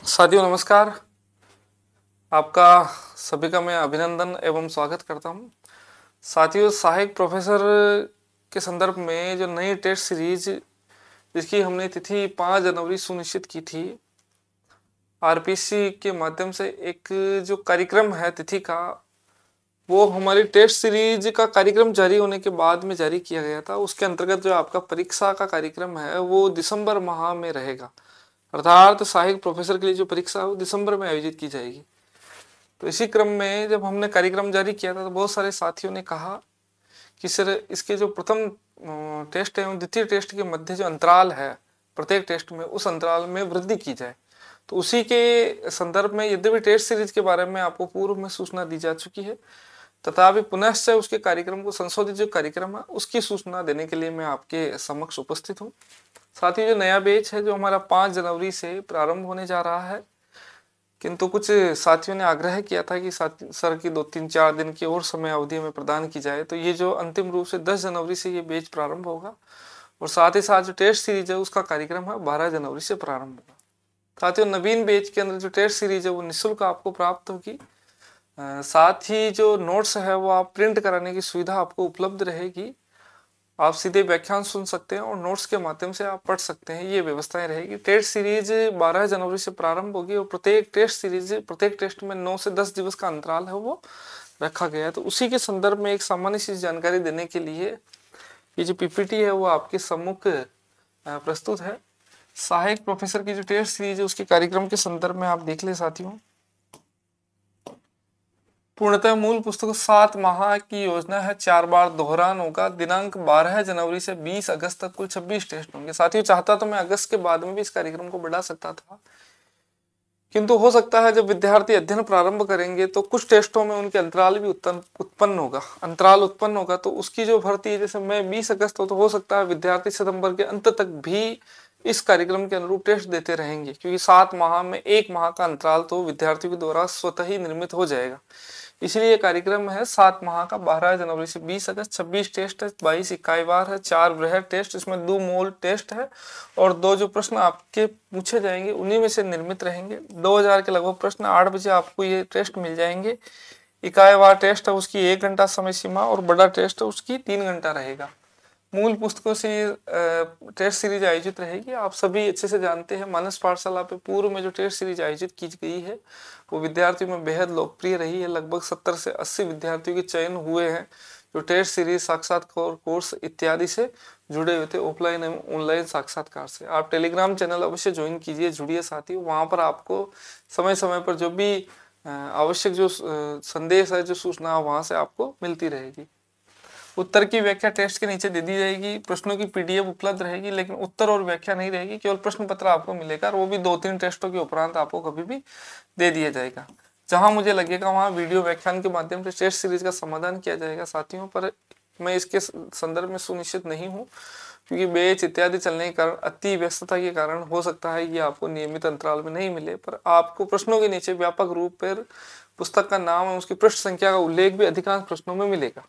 साथियों नमस्कार। आपका सभी का मैं अभिनंदन एवं स्वागत करता हूं। साथियों, सहायक प्रोफेसर के संदर्भ में जो नई टेस्ट सीरीज जिसकी हमने तिथि 5 जनवरी सुनिश्चित की थी, आरपीसी के माध्यम से एक जो कार्यक्रम है तिथि का, वो हमारी टेस्ट सीरीज का कार्यक्रम जारी होने के बाद में जारी किया गया था। उसके अंतर्गत जो आपका परीक्षा का कार्यक्रम है वो दिसंबर माह में रहेगा, अर्थात सहायक प्रोफेसर के लिए जो परीक्षा है वो दिसंबर में आयोजित की जाएगी। तो इसी क्रम में जब हमने कार्यक्रम जारी किया था तो बहुत सारे साथियों ने कहा कि सर इसके जो प्रथम टेस्ट एवं द्वितीय टेस्ट के मध्य जो अंतराल है प्रत्येक टेस्ट में, उस अंतराल में वृद्धि की जाए। तो उसी के संदर्भ में यद्यपि टेस्ट सीरीज के बारे में आपको पूर्व में सूचना दी जा चुकी है, तथापि पुनश्च उसके कार्यक्रम को संशोधित जो कार्यक्रम है उसकी सूचना देने के लिए मैं आपके समक्ष उपस्थित हूँ। साथ ही जो नया बैच है जो हमारा 5 जनवरी से प्रारंभ होने जा रहा है, किंतु कुछ साथियों ने आग्रह किया था कि सर की 2-3-4 दिन की और समय अवधि में प्रदान की जाए। तो ये जो अंतिम रूप से 10 जनवरी से ये बैच प्रारंभ होगा और साथ ही साथ जो टेस्ट सीरीज है उसका कार्यक्रम है 12 जनवरी से प्रारंभ होगा। साथियों, नवीन बैच के अंदर जो टेस्ट सीरीज है वो निःशुल्क आपको प्राप्त होगी। साथ ही जो नोट्स है वो आप प्रिंट कराने की सुविधा आपको उपलब्ध रहेगी। आप सीधे व्याख्यान सुन सकते हैं और नोट्स के माध्यम से आप पढ़ सकते हैं, ये व्यवस्थाएं रहेगी। टेस्ट सीरीज 12 जनवरी से प्रारंभ होगी और प्रत्येक टेस्ट में 9 से 10 दिवस का अंतराल है वो रखा गया है। तो उसी के संदर्भ में एक सामान्य सी जानकारी देने के लिए ये जो पीपीटी है वो आपके सम्मुख प्रस्तुत है। सहायक प्रोफेसर की जो टेस्ट सीरीज है उसके कार्यक्रम के संदर्भ में आप देख ले साथियों। पूर्णतः मूल पुस्तक 7 माह की योजना है, 4 बार दोहरान होगा। दिनांक 12 जनवरी से 20 अगस्त तक कुल 26 टेस्ट होंगे। साथियों, चाहता तो मैं अगस्त के बाद में भी इस कार्यक्रम को बढ़ा सकता था, किंतु हो सकता है जब विद्यार्थी अध्ययन प्रारंभ करेंगे तो कुछ टेस्टों में उनके अंतराल भी उत्पन्न होगा तो उसकी जो भर्ती है, जैसे मैं 20 अगस्त तो हो सकता है विद्यार्थी सितंबर के अंत तक भी इस कार्यक्रम के अनुरूप टेस्ट देते रहेंगे, क्योंकि 7 माह में 1 माह का अंतराल तो विद्यार्थियों के द्वारा स्वतः ही निर्मित हो जाएगा। इसलिए कार्यक्रम है 7 माह का, 12 जनवरी से 20 अगस्त। 26 टेस्ट है, 22 इकाई बार है, 4 वृहद टेस्ट, इसमें 2 मोल टेस्ट है और 2 जो प्रश्न आपके पूछे जाएंगे उन्हीं में से निर्मित रहेंगे। 2000 के लगभग प्रश्न 8 बजे आपको ये टेस्ट मिल जाएंगे। इकाई बार टेस्ट है उसकी 1 घंटा समय सीमा और बड़ा टेस्ट है उसकी 3 घंटा रहेगा। मूल पुस्तकों से टेस्ट सीरीज आयोजित रहेगी। आप सभी अच्छे से जानते हैं मानस पाठशाला पे पूर्व में जो टेस्ट सीरीज आयोजित की गई है वो विद्यार्थियों में बेहद लोकप्रिय रही है। लगभग 70 से 80 विद्यार्थियों के चयन हुए हैं जो टेस्ट सीरीज साक्षात्कार कोर्स इत्यादि से जुड़े हुए थे, ऑफलाइन एवं ऑनलाइन साक्षात्कार से। आप टेलीग्राम चैनल अवश्य ज्वाइन कीजिए, जुड़िए साथियों। वहां पर आपको समय समय पर जो भी आवश्यक जो संदेश है, जो सूचना वहां से आपको मिलती रहेगी। उत्तर की व्याख्या टेस्ट के नीचे दे दी जाएगी, प्रश्नों की पीडीएफ उपलब्ध रहेगी, लेकिन उत्तर और व्याख्या नहीं रहेगी, केवल प्रश्न पत्र आपको मिलेगा और वो भी 2-3 टेस्टों के उपरांत आपको कभी भी दे दिया जाएगा। जहां मुझे लगेगा वहां वीडियो व्याख्यान के माध्यम से टेस्ट सीरीज का समाधान किया जाएगा साथियों, पर मैं इसके संदर्भ में सुनिश्चित नहीं हूँ, क्योंकि बैच इत्यादि चलने के कारण, अति व्यस्तता के कारण हो सकता है ये आपको नियमित अंतराल में नहीं मिले, पर आपको प्रश्नों के नीचे व्यापक रूप पर पुस्तक का नाम और उसकी पृष्ठ संख्या का उल्लेख भी अधिकांश प्रश्नों में मिलेगा।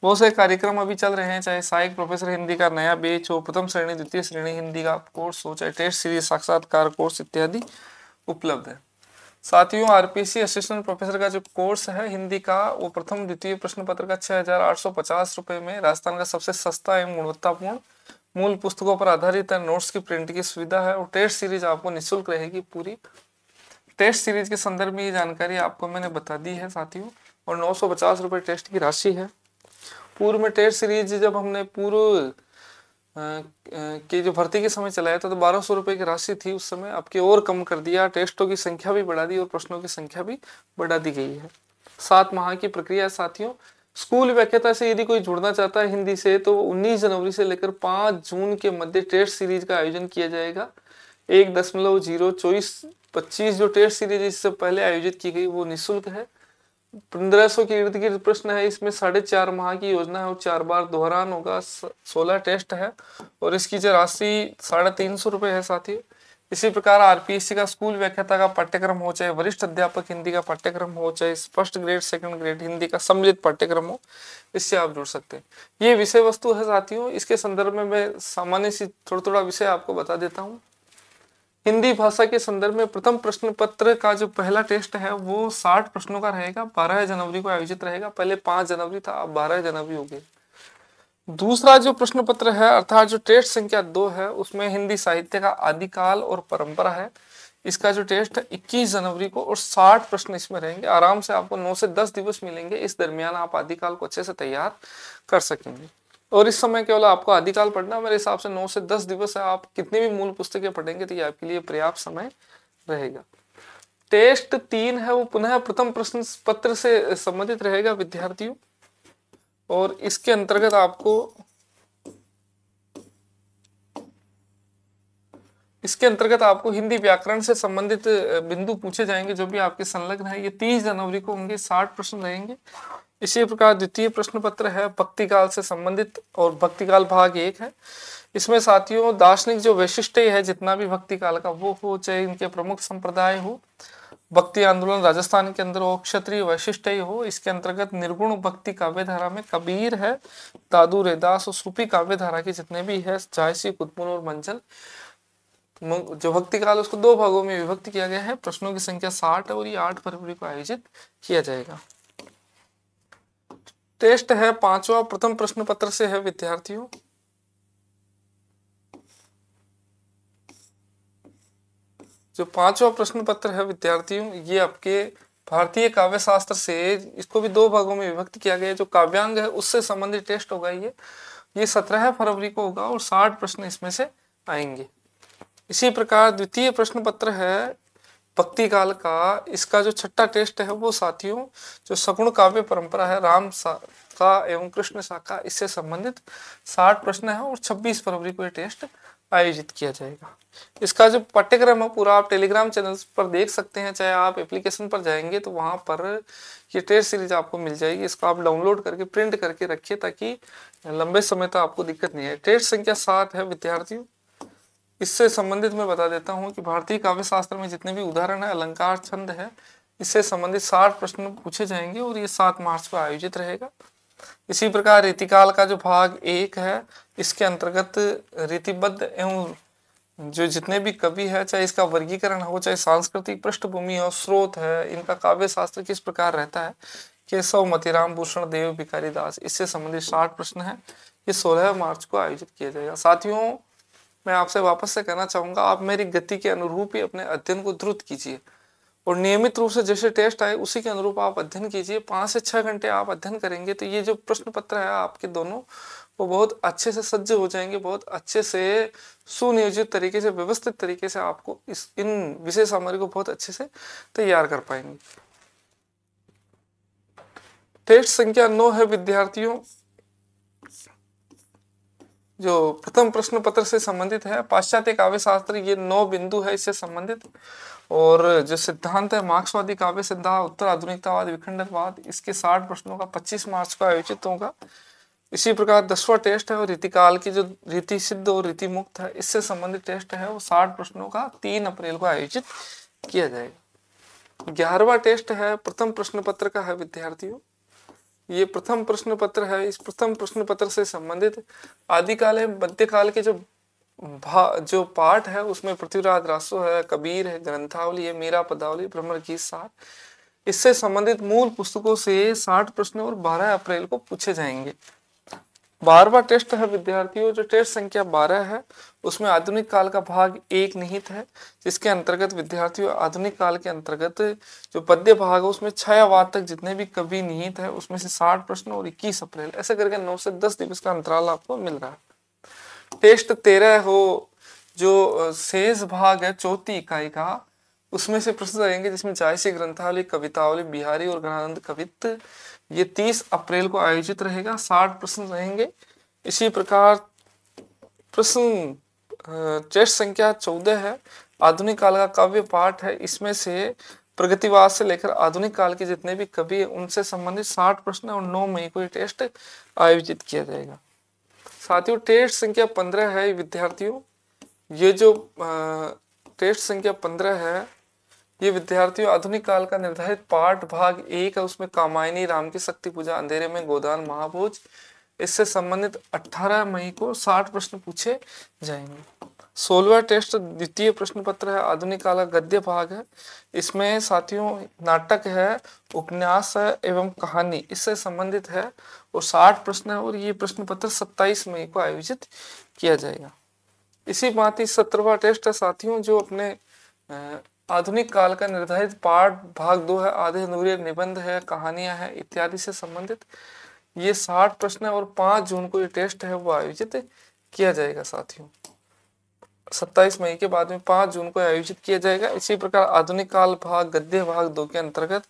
बहुत से कार्यक्रम अभी चल रहे हैं, चाहे सहायक प्रोफेसर हिंदी का नया बैच हो, प्रथम श्रेणी द्वितीय श्रेणी हिंदी का कोर्स हो, चाहे टेस्ट सीरीज साक्षात्कार कोर्स इत्यादि उपलब्ध है। साथियों, आरपीसी असिस्टेंट प्रोफेसर का जो कोर्स है हिंदी का, वो प्रथम द्वितीय प्रश्न पत्र का 6,850 रुपए में राजस्थान का सबसे सस्ता एवं गुणवत्तापूर्ण मूल पुस्तकों पर आधारित नोट्स की प्रिंट की सुविधा है और टेस्ट सीरीज आपको निःशुल्क रहेगी पूरी। टेस्ट सीरीज के संदर्भ में ये जानकारी आपको मैंने बता दी है साथियों, और 950 रुपए टेस्ट की राशि है। पूर्व में टेस्ट सीरीज जब हमने पूर्व की जो भर्ती के समय चलाया था तो 1200 रुपए की राशि थी उस समय, अब की और कम कर दिया, टेस्टों की संख्या भी बढ़ा दी और प्रश्नों की संख्या भी बढ़ा दी गई है। 7 माह की प्रक्रिया साथियों। स्कूल व्याख्याता से यदि कोई जुड़ना चाहता है हिंदी से, तो 19 जनवरी से लेकर 5 जून के मध्य टेस्ट सीरीज का आयोजन किया जाएगा। 1.02425 जो टेस्ट सीरीज इससे पहले आयोजित की गई वो निःशुल्क है। 1500 के इर्द गिर्द प्रश्न है, इसमें 4.5 माह की योजना है और 4 बार दोहरान होगा, 16 टेस्ट है और इसकी जो राशि 350 रुपए है साथियों। इसी प्रकार आरपीएससी का स्कूल व्याख्याता का पाठ्यक्रम हो, चाहे वरिष्ठ अध्यापक हिंदी का पाठ्यक्रम हो, चाहे first grade second grade Hindi का सम्मिलित पाठ्यक्रम हो, इससे आप जुड़ सकते हैं। ये विषय वस्तु है साथियों। इसके संदर्भ में मैं सामान्य सी थोड़ा विषय आपको बता देता हूँ। हिंदी भाषा के संदर्भ में प्रथम प्रश्न पत्र का जो पहला टेस्ट है वो 60 प्रश्नों का रहेगा, 12 जनवरी को आयोजित रहेगा। पहले 5 जनवरी था, अब 12 जनवरी हो गई। दूसरा जो प्रश्न पत्र है अर्थात जो टेस्ट संख्या 2 है उसमें हिंदी साहित्य का आदिकाल और परंपरा है। इसका जो टेस्ट है 21 जनवरी को और 60 प्रश्न इसमें रहेंगे। आराम से आपको 9 से 10 दिवस मिलेंगे, इस दरमियान आप आदिकाल को अच्छे से तैयार कर सकेंगे। और इस समय केवल आपको आदिकाल पढ़ना, मेरे हिसाब से 9 से 10 दिवस है, आप कितनी भी मूल पुस्तकें पढ़ेंगे तो ये आपके लिए पर्याप्त समय रहेगा। टेस्ट 3 है वो पुनः प्रथम प्रश्न पत्र से संबंधित रहेगा विद्यार्थियों, और इसके अंतर्गत आपको हिंदी व्याकरण से संबंधित बिंदु पूछे जाएंगे जो भी आपके संलग्न है। ये 30 जनवरी को होंगे, 60 प्रश्न रहेंगे। इसी प्रकार द्वितीय प्रश्न पत्र है भक्तिकाल से संबंधित, और भक्तिकाल भाग 1 है। इसमें साथियों दार्शनिक जो वैशिष्ट है जितना भी भक्तिकाल का वो हो, चाहे इनके प्रमुख संप्रदाय हो, भक्ति आंदोलन राजस्थान के अंदर हो, क्षत्रिय वैशिष्ट ही हो, इसके अंतर्गत निर्गुण भक्ति काव्य धारा में कबीर है, दादू रेदास और सूफी काव्य धारा के जितने भी है, जायसी, कुतुब और मंजल, जो भक्ति काल उसको 2 भागों में विभक्त किया गया है। प्रश्नों की संख्या 60 है और ये 8 फरवरी को आयोजित किया जाएगा। टेस्ट है 5वां प्रथम प्रश्न पत्र से है विद्यार्थियों। जो 5वां प्रश्न पत्र है विद्यार्थियों ये आपके भारतीय काव्य शास्त्र से, इसको भी 2 भागों में विभक्त किया गया है। जो काव्यांग है उससे संबंधित टेस्ट होगा ये 17 फरवरी को होगा और 60 प्रश्न इसमें से आएंगे। इसी प्रकार द्वितीय प्रश्न पत्र है भक्ति काल का, इसका जो 6ठा टेस्ट है वो साथियों जो सगुण काव्य परंपरा है, राम शाखा एवं कृष्ण शाखा, इससे संबंधित 60 प्रश्न है और 26 फरवरी को ये टेस्ट आयोजित किया जाएगा। इसका जो पाठ्यक्रम है पूरा आप टेलीग्राम चैनल पर देख सकते हैं, चाहे आप एप्लीकेशन पर जाएंगे तो वहां पर ये टेस्ट सीरीज आपको मिल जाएगी। इसको आप डाउनलोड करके प्रिंट करके रखिए ताकि लंबे समय तक आपको दिक्कत नहीं है। टेस्ट संख्या 7 है विद्यार्थियों। इससे संबंधित मैं बता देता हूँ कि भारतीय काव्य शास्त्र में जितने भी उदाहरण है, अलंकार, छंद है, इससे संबंधित 60 प्रश्न पूछे जाएंगे और ये 7 मार्च को आयोजित रहेगा। इसी प्रकार रीतिकाल का जो भाग 1 है इसके अंतर्गत रीतिबद्ध एवं जो जितने भी कवि है, चाहे इसका वर्गीकरण हो, चाहे सांस्कृतिक पृष्ठभूमि हो, स्रोत है, इनका काव्य शास्त्र किस प्रकार रहता है, केशव, मतिराम, भूषण देव, भिखारी दास, इससे संबंधित 60 प्रश्न है। ये 16 मार्च को आयोजित किया जाएगा। साथियों मैं आपसे वापस से कहना चाहूंगा, आप मेरी गति के अनुरूप ही अपने अध्ययन को द्रुत कीजिए और नियमित रूप से जैसे टेस्ट आए उसी के अनुरूप आप अध्ययन कीजिए। 5 से 6 घंटे आप अध्ययन करेंगे तो ये जो प्रश्न पत्र है आपके दोनों वो बहुत अच्छे से सज्ज हो जाएंगे, बहुत अच्छे से सुनियोजित तरीके से, व्यवस्थित तरीके से आपको इन विषय सामग्री को बहुत अच्छे से तैयार कर पाएंगे। टेस्ट संख्या 9 है विद्यार्थियों। जो प्रथम प्रश्न पत्र से संबंधित है पाश्चात्य काव्य शास्त्र, ये 9 बिंदु है इससे संबंधित। और जो सिद्धांत है मार्क्सवादी काव्य सिद्धांत, उत्तर आधुनिकतावाद, विखंडनवाद, इसके 60 प्रश्नों का 25 मार्च को आयोजित होगा। इसी प्रकार 10वां टेस्ट है और रीतिकाल की जो रीति सिद्ध और रीति मुक्त है इससे संबंधित टेस्ट है वो 60 प्रश्नों का 3 अप्रैल को आयोजित किया जाएगा। 11वां टेस्ट है प्रथम प्रश्न पत्र का है विद्यार्थियों। ये प्रथम प्रश्न पत्र है। इस प्रथम प्रश्न पत्र से संबंधित आदिकाल एवं मध्यकाल के जो पाठ है उसमें पृथ्वीराज रासो है, कबीर है, ग्रंथावली है, मीरा पदावली, भ्रमर गीत सार, इससे संबंधित मूल पुस्तकों से 60 प्रश्न और 12 अप्रैल को पूछे जाएंगे। 12वां टेस्ट है विद्यार्थियों। जो टेस्ट संख्या 12 है उसमें आधुनिक काल का भाग 1 निहित है, जिसके अंतर्गत विद्यार्थियों आधुनिक काल के अंतर्गत जो पद्य भाग है उसमें छायावाद तक जितने भी कवि निहित है उसमें से 60 प्रश्न और 21 अप्रैल, ऐसे करके 9 से 10 दिवस का अंतराल आपको मिल रहा है। टेस्ट 13 हो जो शेष भाग है 34 इकाई का, उसमें से प्रश्न रहेंगे जिसमें जायसी, ग्रंथावली, कवितावली, बिहारी और गणानंद कवित्त, ये 30 अप्रैल को आयोजित रहेगा। 60 प्रश्न रहेंगे। इसी प्रकार प्रश्न टेस्ट संख्या 14 है, आधुनिक काल का काव्य पाठ है, इसमें से प्रगतिवाद से लेकर आधुनिक काल के जितने भी कवि हैं उनसे संबंधित 60 प्रश्न और 9 मई को ये टेस्ट आयोजित किया जाएगा। साथियों टेस्ट संख्या 15 है विद्यार्थियों। ये जो टेस्ट संख्या 15 है ये विद्यार्थियों आधुनिक काल का निर्धारित पाठ भाग 1 है, उसमें कामायनी, राम की शक्ति पूजा, अंधेरे में गोदान, महाभोज, इससे संबंधित 18 मई को 60 प्रश्न पूछे जाएंगे। 16वां टेस्ट द्वितीय प्रश्न पत्र है, आधुनिक काल का गद्य भाग है। इसमें साथियों नाटक है, उपन्यास है एवं कहानी इससे संबंधित है और 60 प्रश्न है और ये प्रश्न पत्र 27 मई को आयोजित किया जाएगा। इसी भांति 17वां टेस्ट है साथियों, जो अपने आधुनिक काल का निर्धारित पाठ भाग 2 है, आधे अधूरे निबंध है, कहानियां है इत्यादि से संबंधित। ये 60 प्रश्न है और 5 जून को ये टेस्ट है वो आयोजित किया जाएगा साथियों। 27 मई के बाद में 5 जून को आयोजित किया जाएगा। इसी प्रकार आधुनिक काल भाग गद्य भाग 2 के अंतर्गत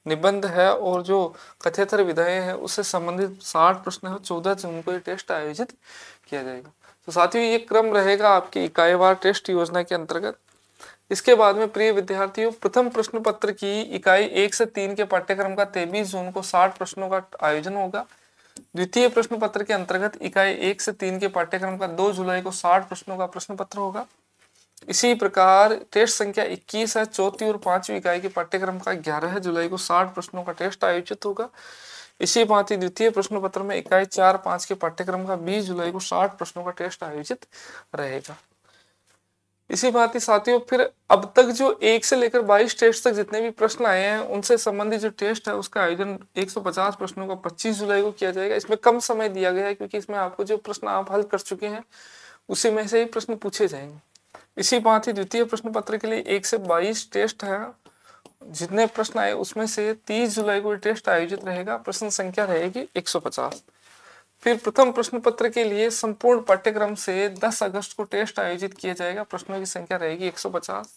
निबंध है और जो कथेतर विधाएं हैं उससे संबंधित 60 प्रश्न है, 14 जून को ये टेस्ट आयोजित किया जाएगा। तो साथियों ये क्रम रहेगा आपकी इकाईवार टेस्ट योजना के अंतर्गत। इसके बाद में प्रिय विद्यार्थियों, प्रथम प्रश्न पत्र की इकाई 1 से 3 के पाठ्यक्रम का 23 जून को 60 प्रश्नों का आयोजन होगा। द्वितीय प्रश्न पत्र के अंतर्गत इकाई 1 से 3 के पाठ्यक्रम का 2 जुलाई को 60 प्रश्नों का प्रश्न पत्र होगा। इसी प्रकार टेस्ट संख्या 21 है, चौथी और 5वीं इकाई के पाठ्यक्रम का 11 जुलाई को 60 प्रश्नों का टेस्ट आयोजित होगा। इसी भांति द्वितीय प्रश्न पत्र में इकाई 4-5 के पाठ्यक्रम का 20 जुलाई को 60 प्रश्नों का टेस्ट आयोजित रहेगा। इसी भांति साथियों फिर अब तक जो 1 से लेकर 22 टेस्ट तक जितने भी प्रश्न आए हैं उनसे संबंधित जो टेस्ट है उसका आयोजन 150 प्रश्नों का 25 जुलाई को किया जाएगा। इसमें कम समय दिया गया है क्योंकि इसमें आपको जो प्रश्न आप हल कर चुके हैं उसी में से ही प्रश्न पूछे जाएंगे। इसी भांति द्वितीय प्रश्न पत्र के लिए 1 से 22 टेस्ट है, जितने प्रश्न आए उसमें से 30 जुलाई को टेस्ट आयोजित रहेगा। प्रश्न संख्या रहेगी 150। फिर प्रथम प्रश्न पत्र के लिए संपूर्ण पाठ्यक्रम से 10 अगस्त को टेस्ट आयोजित किया जाएगा। प्रश्नों की संख्या रहेगी 150।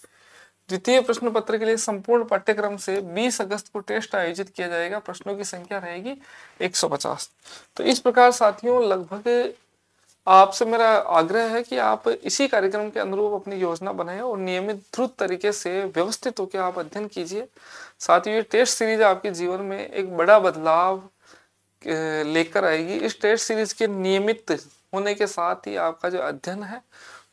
द्वितीय प्रश्न पत्र के लिए संपूर्ण पाठ्यक्रम से 20 अगस्त को टेस्ट आयोजित किया जाएगा। प्रश्नों की संख्या रहेगी 150। तो इस प्रकार साथियों लगभग आपसे मेरा आग्रह है कि आप इसी कार्यक्रम के अनुरूप अपनी योजना बनाएं और नियमित द्रुत तरीके से व्यवस्थित होकर आप अध्ययन कीजिए। साथियों ये टेस्ट सीरीज आपके जीवन में एक बड़ा बदलाव लेकर आएगी। इस टेस्ट सीरीज के नियमित होने के साथ ही आपका जो अध्ययन है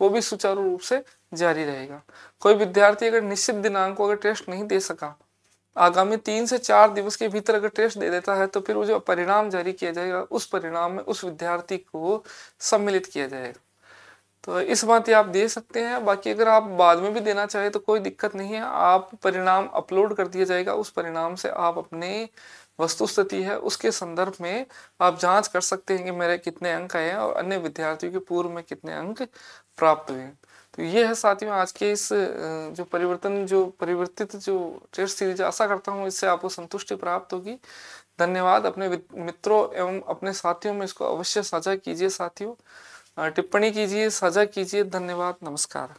वो भी सुचारू रूप से जारी रहेगा। कोई विद्यार्थी अगर निश्चित दिनांक को अगर टेस्ट नहीं दे सका, आगामी 3 से 4 दिवस के भीतर अगर टेस्ट दे देता है तो फिर वो जो परिणाम जारी किया जाएगा उस परिणाम में उस विद्यार्थी को सम्मिलित किया जाएगा। तो इस बात आप दे सकते हैं। बाकी अगर आप बाद में भी देना चाहे तो कोई दिक्कत नहीं है, आप परिणाम अपलोड कर दिया जाएगा। उस परिणाम से आप अपने वस्तु स्थिति है उसके संदर्भ में आप जांच कर सकते हैं कि मेरे कितने अंक आए हैं और अन्य विद्यार्थियों के पूर्व में कितने अंक प्राप्त हुए। तो ये है साथियों आज के इस जो परिवर्तित जो टेस्ट सीरीज, आशा करता हूँ इससे आपको संतुष्टि प्राप्त होगी। धन्यवाद। अपने मित्रों एवं अपने साथियों में इसको अवश्य साझा कीजिए। साथियों टिप्पणी कीजिए, साझा कीजिए। धन्यवाद, नमस्कार।